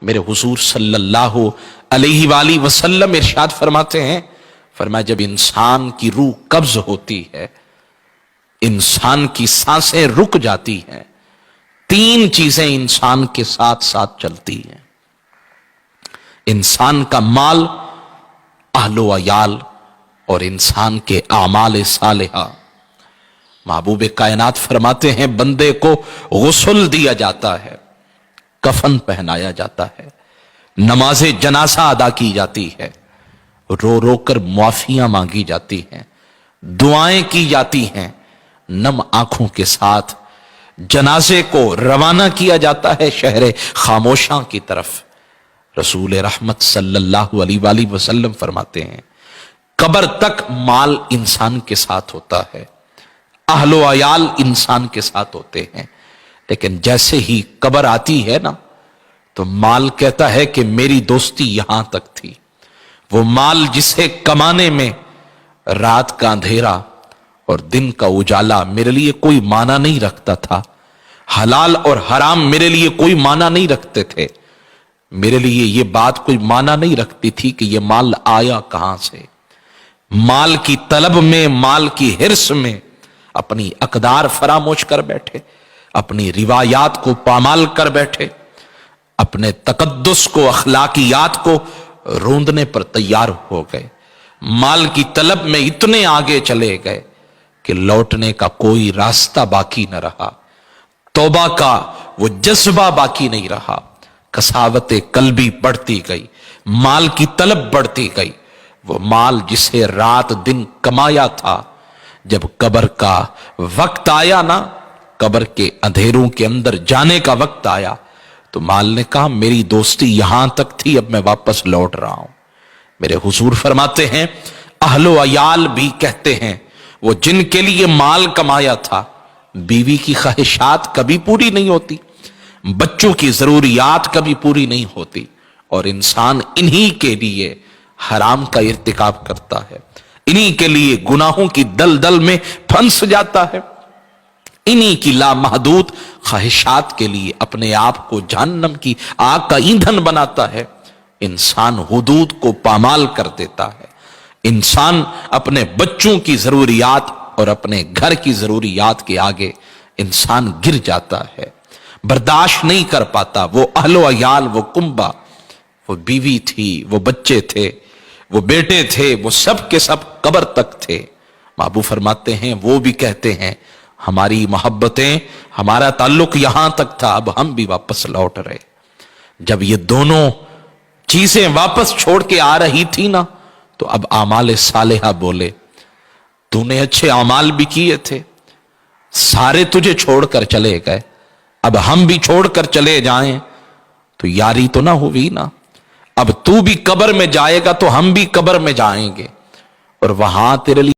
میرے حضور صلی اللہ علیہ وآلہ وسلم ارشاد فرماتے ہیں، فرمایا جب انسان کی روح قبض ہوتی ہے، انسان کی سانسیں رک جاتی ہیں، تین چیزیں انسان کے ساتھ ساتھ چلتی ہیں: انسان کا مال، اہل و عیال، اور انسان کے اعمال صالحہ۔ محبوب کائنات فرماتے ہیں بندے کو غسل دیا جاتا ہے، کفن پہنایا جاتا ہے، نماز جنازہ ادا کی جاتی ہے، رو رو کر معافیاں مانگی جاتی ہیں، دعائیں کی جاتی ہیں، نم آنکھوں کے ساتھ جنازے کو روانہ کیا جاتا ہے شہر خاموشاں کی طرف۔ رسول رحمت صلی اللہ علیہ وآلہ وسلم فرماتے ہیں قبر تک مال انسان کے ساتھ ہوتا ہے، اہل و عیال انسان کے ساتھ ہوتے ہیں، لیکن جیسے ہی قبر آتی ہے نا تو مال کہتا ہے کہ میری دوستی یہاں تک تھی۔ وہ مال جسے کمانے میں رات کا اندھیرا اور دن کا اجالا میرے لیے کوئی معنی نہیں رکھتا تھا، حلال اور حرام میرے لیے کوئی معنی نہیں رکھتے تھے، میرے لیے یہ بات کوئی معنی نہیں رکھتی تھی کہ یہ مال آیا کہاں سے۔ مال کی طلب میں، مال کی حرص میں اپنی اقدار فراموش کر بیٹھے، اپنی روایات کو پامال کر بیٹھے، اپنے تقدس کو، اخلاقیات کو روندنے پر تیار ہو گئے، مال کی طلب میں اتنے آگے چلے گئے کہ لوٹنے کا کوئی راستہ باقی نہ رہا، توبہ کا وہ جذبہ باقی نہیں رہا، کساوت قلبی بڑھتی گئی، مال کی طلب بڑھتی گئی۔ وہ مال جسے رات دن کمایا تھا، جب قبر کا وقت آیا نا، قبر کے اندھیروں کے اندر جانے کا وقت آیا تو مال نے کہا میری دوستی یہاں تک تھی، اب میں واپس لوٹ رہا ہوں۔ میرے حضور فرماتے ہیں اہل و عیال بھی کہتے ہیں وہ جن کے لیے مال کمایا تھا، بیوی کی خواہشات کبھی پوری نہیں ہوتی، بچوں کی ضروریات کبھی پوری نہیں ہوتی، اور انسان انہی کے لیے حرام کا ارتکاب کرتا ہے، انہی کے لیے گناہوں کی دلدل میں پھنس جاتا ہے، انہی کی لامحدود خواہشات کے لیے اپنے آپ کو جہنم کی آگ کا ایندھن بناتا ہے۔ انسان حدود کو پامال کر دیتا ہے، انسان اپنے بچوں کی ضروریات اور اپنے گھر کی ضروریات کے آگے انسان گر جاتا ہے، برداشت نہیں کر پاتا۔ وہ اہل و عیال، وہ کنبہ، وہ بیوی تھی، وہ بچے تھے، وہ بیٹے تھے، وہ سب کے سب قبر تک تھے۔ محبوب فرماتے ہیں وہ بھی کہتے ہیں ہماری محبتیں، ہمارا تعلق یہاں تک تھا، اب ہم بھی واپس لوٹ رہے۔ جب یہ دونوں چیزیں واپس چھوڑ کے آ رہی تھی نا تو اب اعمال صالحہ بولے تو نے اچھے اعمال بھی کیے تھے، سارے تجھے چھوڑ کر چلے گئے، اب ہم بھی چھوڑ کر چلے جائیں تو یاری تو نہ ہوئی نا، اب تو بھی قبر میں جائے گا تو ہم بھی قبر میں جائیں گے، اور وہاں تیرے لیے